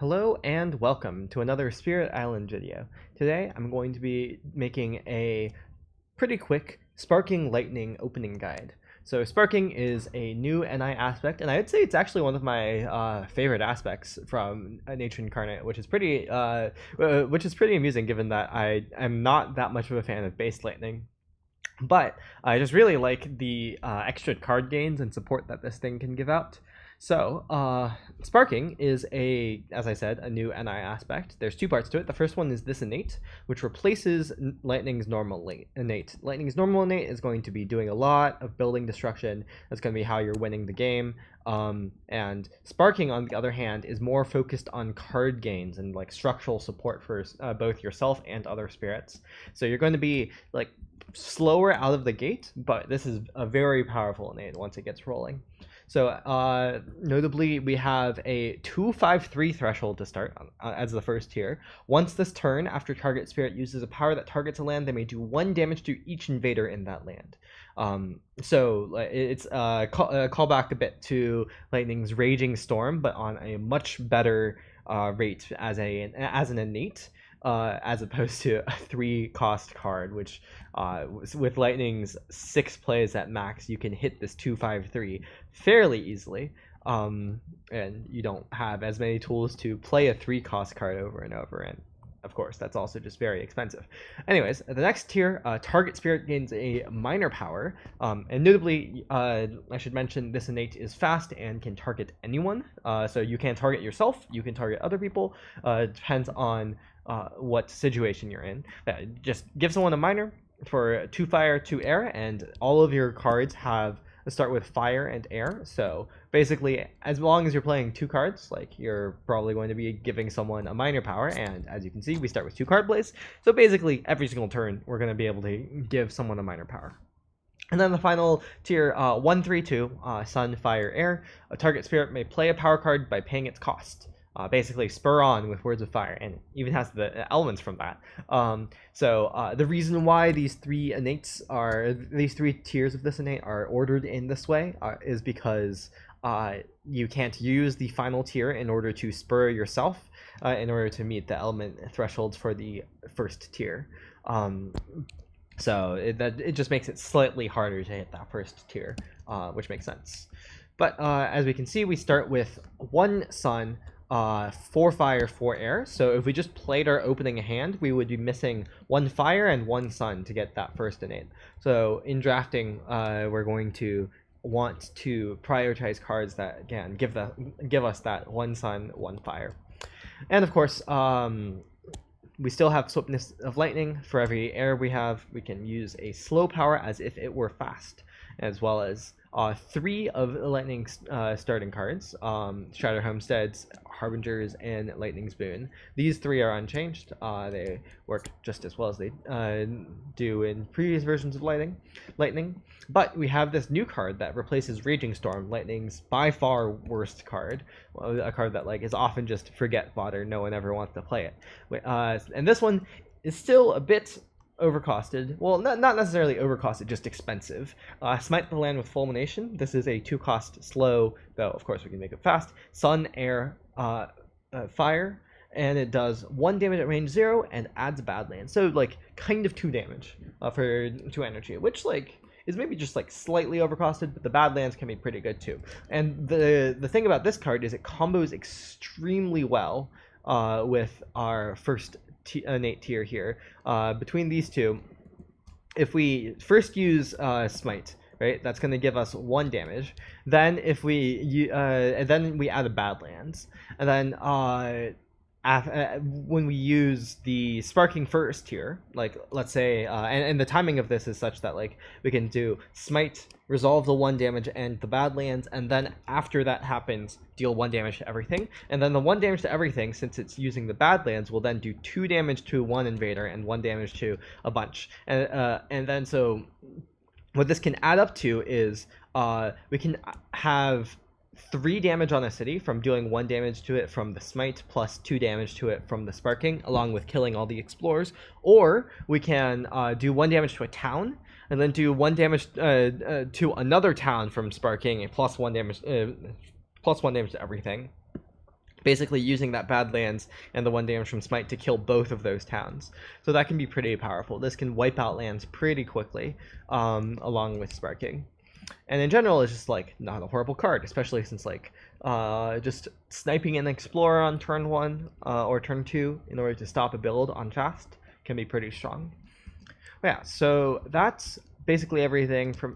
Hello and welcome to another Spirit Island video. Today I'm going to be making a pretty quick Sparking Lightning opening guide. So Sparking is a new NI aspect, and I would say it's actually one of my favorite aspects from Nature Incarnate, which is pretty amusing given that I am not that much of a fan of base lightning. But I just really like the extra card gains and support that this thing can give out. So, Sparking is as I said, a new NI aspect. There's two parts to it. The first one is this innate, which replaces Lightning's normal innate. Lightning's normal innate is going to be doing a lot of building destruction. That's going to be how you're winning the game. And Sparking, on the other hand, is more focused on card gains and like structural support for both yourself and other spirits. So you're going to be like slower out of the gate, but this is a very powerful innate once it gets rolling. So notably, we have a 2/5/3 threshold to start as the first tier. Once this turn, after target spirit uses a power that targets a land, they may do 1 damage to each invader in that land. So it's a callback a bit to Lightning's Raging Storm, but on a much better rate as an innate. As opposed to a 3-cost card, which with Lightning's 6 plays at max, you can hit this 2/5/3 fairly easily, and you don't have as many tools to play a 3-cost card over and over, and of course that's also just very expensive. Anyways, the next tier, target spirit gains a minor power, and notably, I should mention this innate is fast and can target anyone, so you can target yourself, you can target other people, it depends on what situation you're in. Just give someone a minor for 2 fire, 2 air, and all of your cards start with fire and air. So basically, as long as you're playing 2 cards, like you're probably going to be giving someone a minor power. And as you can see, we start with 2 card plays. So basically, every single turn, we're going to be able to give someone a minor power. And then the final tier, 1/3/2, Sun, Fire, Air. A target spirit may play a power card by paying its cost. Basically spur on with Words of Fire, and even has the elements from that. So the reason why these three tiers of this innate are ordered in this way is because you can't use the final tier in order to spur yourself in order to meet the element thresholds for the first tier. So it just makes it slightly harder to hit that first tier, which makes sense. But as we can see, we start with 1 Sun, 4 fire, 4 air. So if we just played our opening hand, we would be missing 1 fire and 1 sun to get that first innate. So in drafting, we're going to want to prioritize cards that again give us that 1 sun, 1 fire. And of course, we still have Swiftness of Lightning. For every air we have, we can use a slow power as if it were fast, as well as 3 of Lightning's starting cards, Shattered Homesteads, Harbingers, and Lightning's Boon. These 3 are unchanged. They work just as well as they do in previous versions of Lightning. But we have this new card that replaces Raging Storm, Lightning's by far worst card, a card that is often just forget fodder. No one ever wants to play it. And this one is still a bit overcosted. Well, not necessarily overcosted, just expensive. Smite the Land with Fulmination. This is a 2-cost slow, though of course we can make it fast. Sun, Air, Fire, and it does 1 damage at range 0 and adds Badlands. So kind of 2 damage for 2 energy, which is maybe just slightly overcosted, but the Badlands can be pretty good too. And the thing about this card is it combos extremely well with our first innate tier here. Between these two, if we first use Smite, right, that's going to give us 1 damage. Then if then we add a Badlands, and then when we use the Sparking first here, let's say, and the timing of this is such that we can do Smite, resolve the 1 damage and the Badlands, and then after that happens, deal 1 damage to everything. And then the 1 damage to everything, since it's using the Badlands, will then do 2 damage to 1 invader and 1 damage to a bunch. And then so what this can add up to is we can have 3 damage on a city from doing 1 damage to it from the Smite plus 2 damage to it from the Sparking, along with killing all the Explorers. Or we can do 1 damage to a town, and then do 1 damage to another town from Sparking, and plus 1 damage to everything. basically using that bad lands and the 1 damage from Smite to kill both of those towns. So that can be pretty powerful. This can wipe out lands pretty quickly, along with Sparking. And in general, it's just like not a horrible card, especially since like just sniping an Explorer on turn 1 or turn 2 in order to stop a build on fast can be pretty strong. But yeah, so that's basically everything from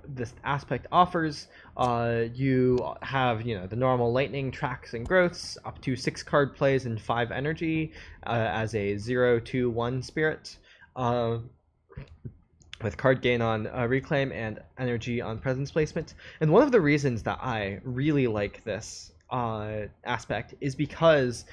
this aspect offers. You have the normal lightning tracks and growths, up to 6 card plays and 5 energy as a 0-2-1 spirit, with card gain on reclaim and energy on presence placement. And one of the reasons that I really like this aspect is because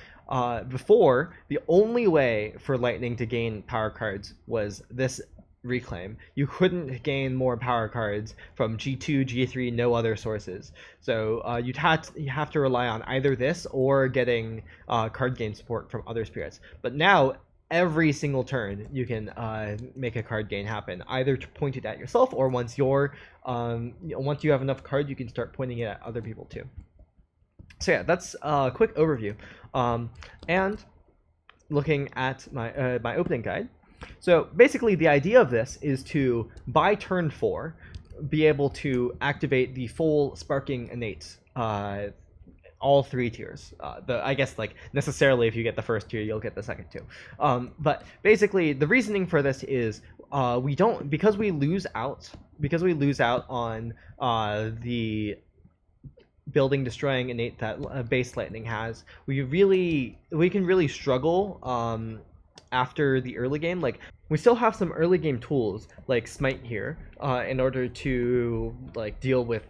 before, the only way for lightning to gain power cards was this reclaim. You couldn't gain more power cards from G2, G3, no other sources. So you have to rely on either this or getting card gain support from other spirits. But now every single turn you can make a card gain happen, either to point it at yourself or once you have enough cards, you can start pointing it at other people too. So yeah, that's a quick overview. And looking at my opening guide. So basically the idea of this is to, by turn 4, be able to activate the full Sparking Innate, all 3 tiers. I guess like necessarily if you get the first tier, you'll get the second too. But basically the reasoning for this is because we lose out on the building destroying innate that base lightning has, we can really struggle after the early game. Like, we still have some early game tools like Smite here in order to like deal with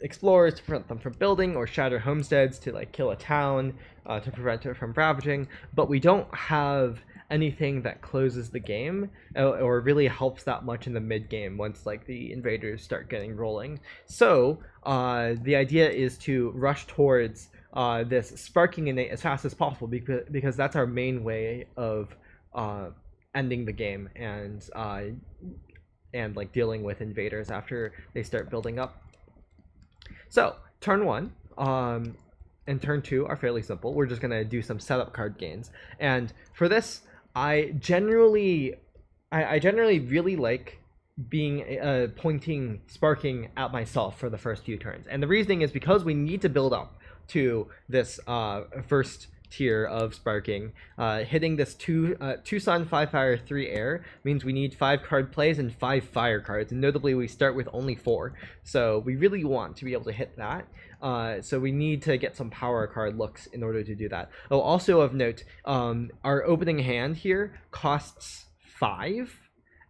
explorers to prevent them from building, or shatter homesteads to like kill a town to prevent it from ravaging, but we don't have anything that closes the game or really helps that much in the mid game once like the invaders start getting rolling. So the idea is to rush towards this Sparking Innate as fast as possible, because that's our main way of ending the game and like dealing with invaders after they start building up. So turn 1 and turn 2 are fairly simple. We're just gonna do some setup card gains, and for this I generally really like being pointing Sparking at myself for the first few turns. And the reasoning is because we need to build up to this first tier of Sparking. Hitting this 2 sun, 5 fire, 3 air means we need 5 card plays and 5 fire cards, and notably we start with only 4, so we really want to be able to hit that. So we need to get some power card looks in order to do that. Oh, also of note, our opening hand here costs 5,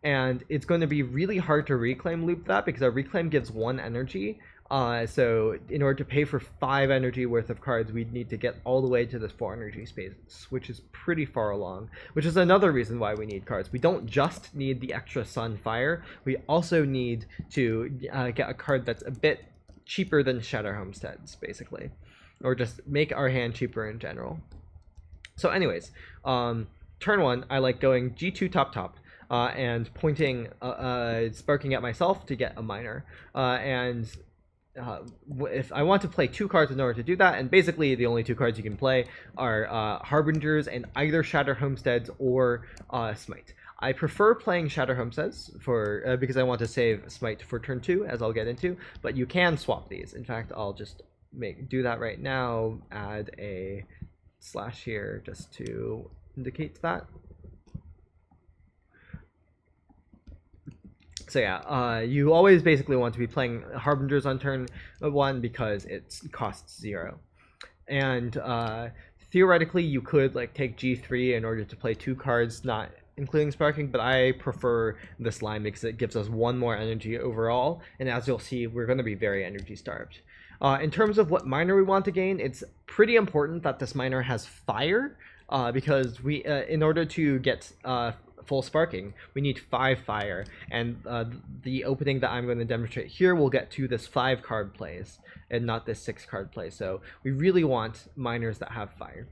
and it's going to be really hard to reclaim loop that because our reclaim gives 1 energy. So in order to pay for 5 energy worth of cards, we'd need to get all the way to this 4 energy space, which is pretty far along, which is another reason why we need cards. We don't just need the extra sun fire, we also need to get a card that's a bit cheaper than Shatter Homesteads, basically, or just make our hand cheaper in general. So anyways, turn 1, I like going G2 top, and pointing Sparking at myself to get a minor, and if I want to play 2 cards in order to do that, and basically the only 2 cards you can play are Harbingers and either Shatter Homesteads or Smite. I prefer playing Shatter Homesteads for because I want to save Smite for turn 2, as I'll get into, but you can swap these. In fact, I'll just do that right now, add a slash here just to indicate that. So yeah, you always basically want to be playing Harbingers on turn 1 because it costs 0. And theoretically, you could like take G3 in order to play 2 cards, not including Sparking, but I prefer this line because it gives us 1 more energy overall, and as you'll see, we're going to be very energy starved. In terms of what minor we want to gain, it's pretty important that this minor has fire, because we, in order to get full Sparking, we need 5 fire, and the opening that I'm going to demonstrate here will get to this 5 card plays and not this 6 card play. So we really want minors that have fire.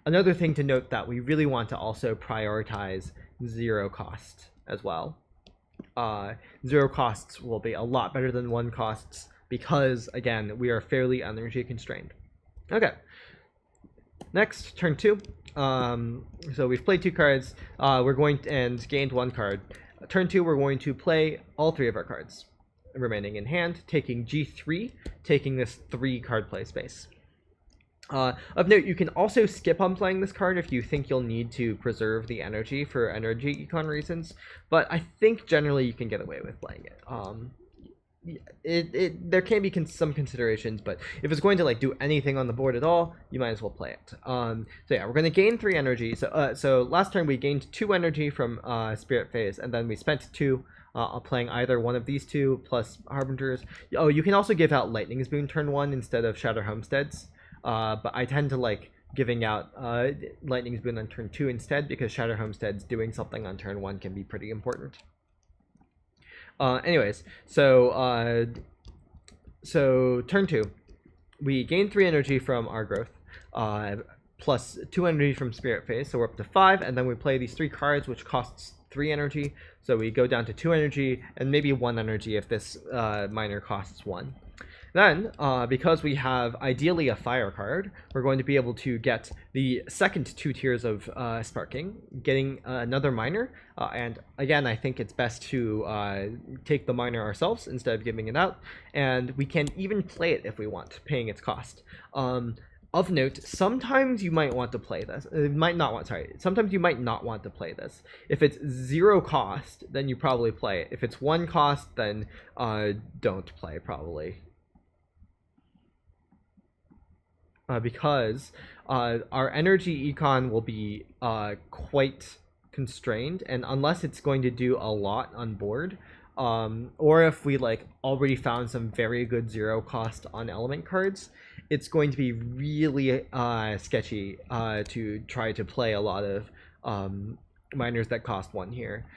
Another thing to note that we really want to also prioritize 0 cost as well. 0 costs will be a lot better than 1 costs because, again, we are fairly energy constrained. Okay. Next, turn 2. So we've played 2 cards. We're going to, and gained 1 card. Turn 2, we're going to play all 3 of our cards remaining in hand, taking G3, taking this 3 card play space. Of note, you can also skip on playing this card if you think you'll need to preserve the energy for energy econ reasons, but I think generally you can get away with playing it. There can be some considerations, but if it's going to like do anything on the board at all, you might as well play it. So yeah, we're going to gain 3 energy. So last turn we gained 2 energy from Spirit Phase, and then we spent 2 playing either one of these 2 plus Harbingers. Oh, you can also give out Lightning's Boon turn 1 instead of Shatter Homesteads. But I tend to like giving out Lightning's Boon on turn 2 instead, because Shatter Homesteads doing something on turn 1 can be pretty important. Anyways, so turn 2, we gain 3 energy from our growth, plus 2 energy from Spirit Phase, so we're up to 5, and then we play these 3 cards, which costs 3 energy, so we go down to 2 energy, and maybe 1 energy if this minor costs 1. Then, because we have ideally a fire card, we're going to be able to get the second 2 tiers of sparking, getting another minor. And again, I think it's best to take the minor ourselves instead of giving it out. And we can even play it if we want, paying its cost. Of note, sometimes you might want to play this. Sometimes you might not want to play this. If it's 0 cost, then you probably play it. If it's 1 cost, then don't play, probably. Because our energy econ will be quite constrained, and unless it's going to do a lot on board, or if we like already found some very good 0 cost on element cards, it's going to be really sketchy to try to play a lot of minors that cost 1 here,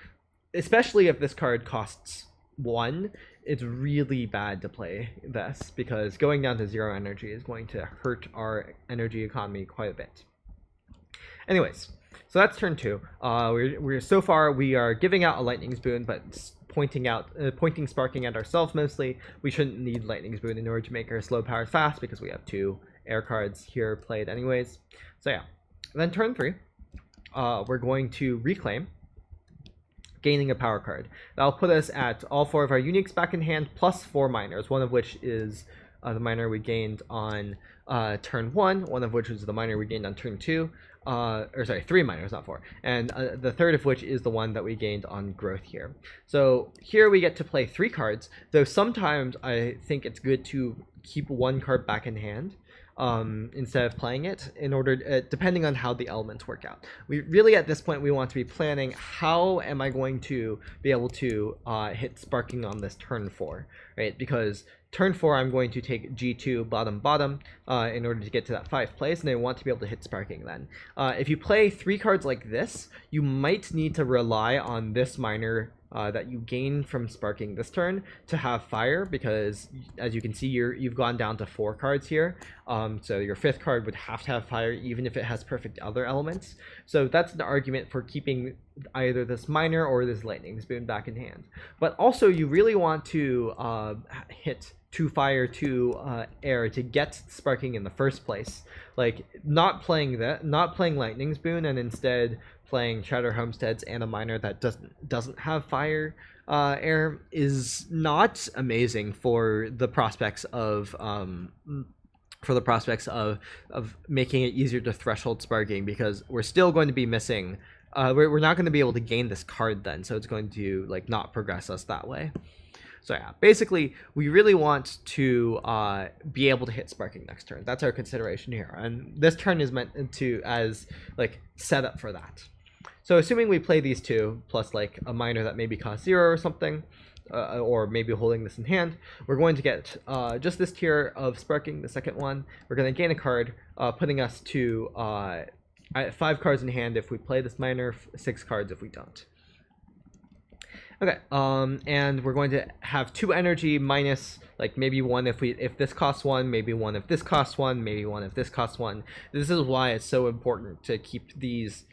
especially if this card costs 1. It's really bad to play this, because going down to 0 energy is going to hurt our energy economy quite a bit. Anyways, so that's turn 2. We're so far we are giving out a Lightning's Boon, but pointing sparking at ourselves mostly. We shouldn't need Lightning's Boon in order to make our slow power fast, because we have 2 air cards here played anyways. So yeah, then turn 3, we're going to reclaim, gaining a power card. That'll put us at all 4 of our uniques back in hand, plus 4 minors, one of which is the minor we gained on turn 1, one of which was the minor we gained on turn 2, or sorry, 3 minors, not 4, and the third of which is the one that we gained on growth here. So here we get to play 3 cards, though sometimes I think it's good to keep 1 card back in hand instead of playing it, in order depending on how the elements work out. We really, at this point, we want to be planning, how am I going to be able to hit sparking on this turn 4, right? Because turn 4 I'm going to take G2 bottom in order to get to that 5 place, and I want to be able to hit sparking then. If you play 3 cards like this, you might need to rely on this minor that you gain from sparking this turn to have fire, because as you can see, you've gone down to 4 cards here, so your 5th card would have to have fire even if it has perfect other elements. So that's the argument for keeping either this minor or this Lightning's Boon back in hand. But also you really want to hit 2 fire, 2 air to get sparking in the first place. Like not playing Lightning's Boon and instead playing Shatter Homesteads and a minor that doesn't have fire air is not amazing for the prospects of making it easier to threshold sparking, because we're still going to be missing. We're not going to be able to gain this card then, so it's going to like not progress us that way. So yeah, basically we really want to be able to hit sparking next turn. That's our consideration here, and this turn is meant to as like set up for that. So assuming we play these 2 plus like a minor that maybe costs 0 or something, or maybe holding this in hand, we're going to get just this tier of sparking, the second one. We're going to gain a card, putting us to 5 cards in hand if we play this minor, 6 cards if we don't. Okay, and we're going to have 2 energy minus like maybe 1 if this costs 1, maybe 1 if this costs 1, maybe 1 if this costs 1. This is why it's so important to keep these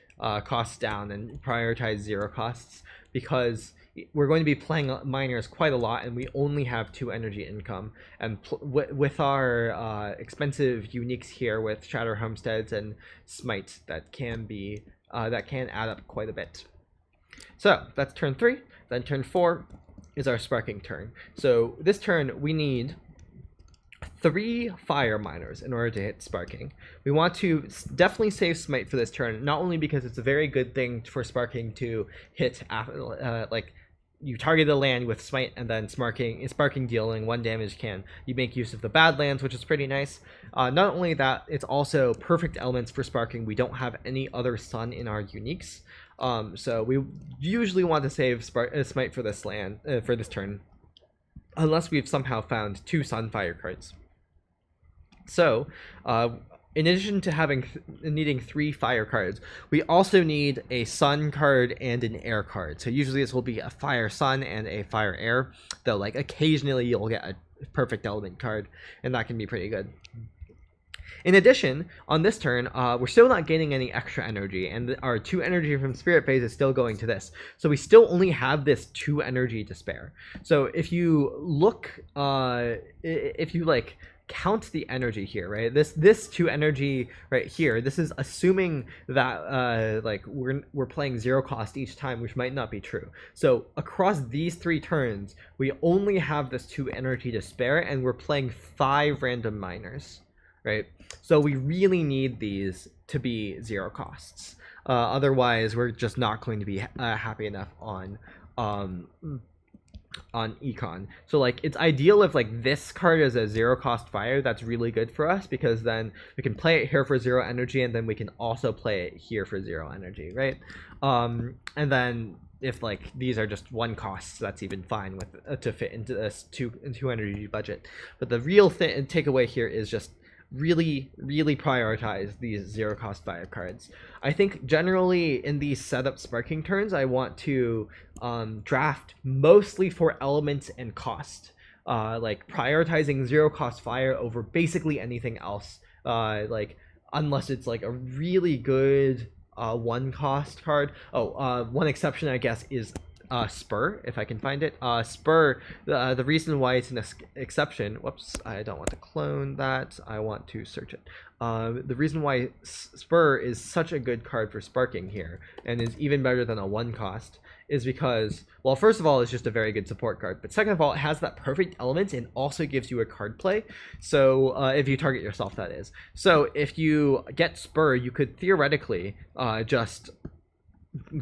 costs down and prioritize 0 costs, because we're going to be playing miners quite a lot, and we only have 2 energy income. And with our expensive uniques here with Shatter Homesteads and Smite, that can add up quite a bit. So that's turn 3. Then turn 4 is our sparking turn. So this turn we need 3 fire miners in order to hit sparking. We want to definitely save Smite for this turn, not only because it's a very good thing for sparking to hit like you target the land with Smite, and then sparking dealing 1 damage you make use of the Badlands, which is pretty nice. Not only that, it's also perfect elements for sparking. We don't have any other sun in our uniques, so we usually want to save Smite for this for this turn, unless we've somehow found 2 Sunfire cards. So, in addition to needing 3 fire cards, we also need a sun card and an air card. So usually this will be a fire sun and a fire air, though like occasionally you'll get a perfect element card, and that can be pretty good. In addition, on this turn, we're still not getting any extra energy, and our 2 energy from Spirit Phase is still going to this. So we still only have this 2 energy to spare. So if you look, if you like count the energy here, right? This 2 energy right here, this is assuming that like we're playing 0 cost each time, which might not be true. So across these 3 turns, we only have this 2 energy to spare, and we're playing 5 random miners. Right, so we really need these to be 0 costs. Otherwise, we're just not going to be happy enough on econ. So like, it's ideal if like this card is a 0 cost fire. That's really good for us, because then we can play it here for 0 energy, and then we can also play it here for 0 energy, right? And then if like these are just 1 costs, that's even fine with to fit into this 2 energy budget. But the real takeaway here is just really prioritize these 0 cost fire cards. I think generally in these setup sparking turns, I want to draft mostly for elements and cost, like prioritizing 0 cost fire over basically anything else, like unless it's like a really good 1 cost card. One exception I guess is Spur, if I can find it. Spur, the reason why it's an exception, whoops, I don't want to clone that, I want to search it. The reason why Spur is such a good card for sparking here, and is even better than a 1 cost, is because, well, first of all, it's just a very good support card, but second of all, it has that perfect element and also gives you a card play. So if you target yourself, that is. So if you get Spur, you could theoretically just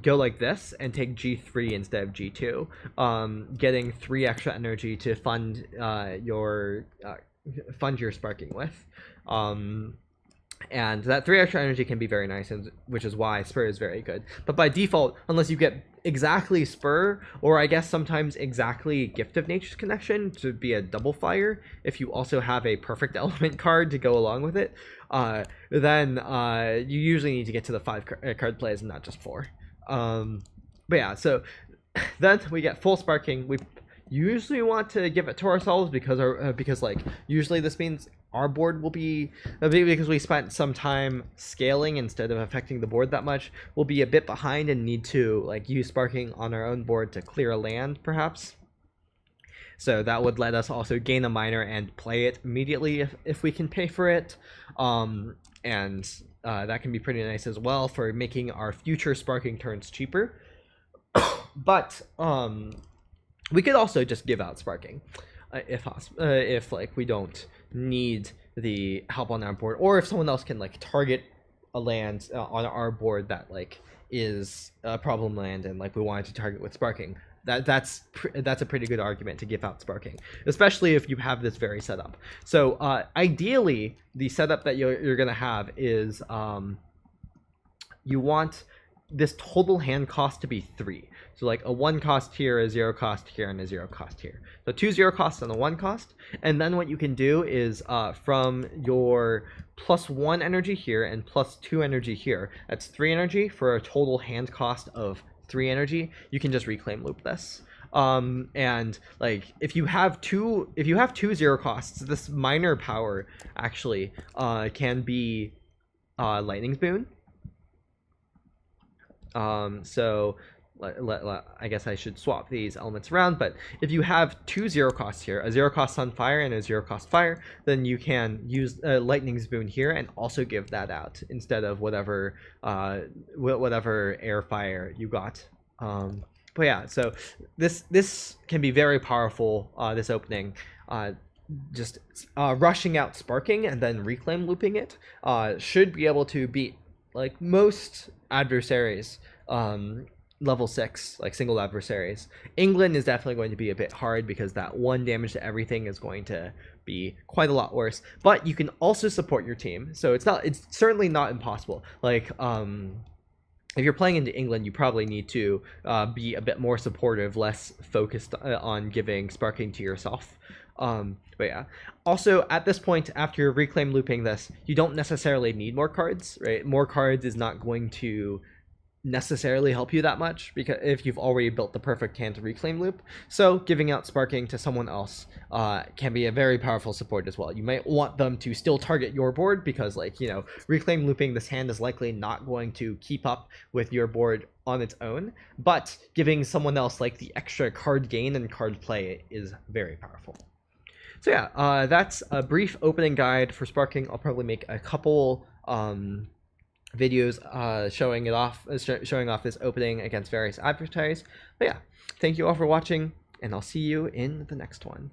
go like this and take G3 instead of G2, getting 3 extra energy to fund your sparking with. And that 3 extra energy can be very nice, and which is why Spur is very good. But by default, unless you get exactly Spur, or I guess sometimes exactly Gift of Nature's Connection to be a double fire, if you also have a perfect element card to go along with it, then you usually need to get to the 5 card plays and not just 4. But yeah, so then we get full sparking. We usually want to give it to ourselves because like usually this means our board will be, because we spent some time scaling instead of affecting the board that much, we'll be a bit behind and need to like use sparking on our own board to clear a land perhaps. So that would let us also gain a miner and play it immediately if we can pay for it. And that can be pretty nice as well for making our future sparking turns cheaper. But we could also just give out sparking if like we don't need the help on our board, or if someone else can like target a land on our board that like is a problem land and like we wanted to target with sparking. That's a pretty good argument to give out sparking, especially if you have this very setup. So ideally, the setup that you're gonna have is you want this total hand cost to be 3. So like a 1 cost here, a 0 cost here, and a 0 cost here. So 2 0 costs and a 1 cost. And then what you can do is from your +1 energy here and +2 energy here, that's 3 energy for a total hand cost of 3 energy. You can just reclaim loop this. And like if you have two 0 costs, this minor power actually can be Lightning's Boon. So I guess I should swap these elements around, but if you have two 0 costs here, a 0 cost Sunfire and a 0 cost Fire, then you can use Lightning's Boon here and also give that out instead of whatever Air Fire you got. But yeah, so this can be very powerful, this opening. Just rushing out Sparking and then Reclaim looping it should be able to beat like most adversaries level 6, like single adversaries. England is definitely going to be a bit hard because that 1 damage to everything is going to be quite a lot worse, but you can also support your team, so it's certainly not impossible. Like if you're playing into England, you probably need to be a bit more supportive, less focused on giving Sparking to yourself. But yeah, also at this point, after Reclaim looping this, you don't necessarily need more cards, right? More cards is not going to necessarily help you that much because if you've already built the perfect hand to Reclaim loop. So giving out Sparking to someone else can be a very powerful support as well. You might want them to still target your board because, like, you know, Reclaim looping this hand is likely not going to keep up with your board on its own, but giving someone else like the extra card gain and card play is very powerful. So yeah, that's a brief opening guide for Sparking. I'll probably make a couple videos showing off this opening against various adversaries. But yeah, thank you all for watching, and I'll see you in the next one.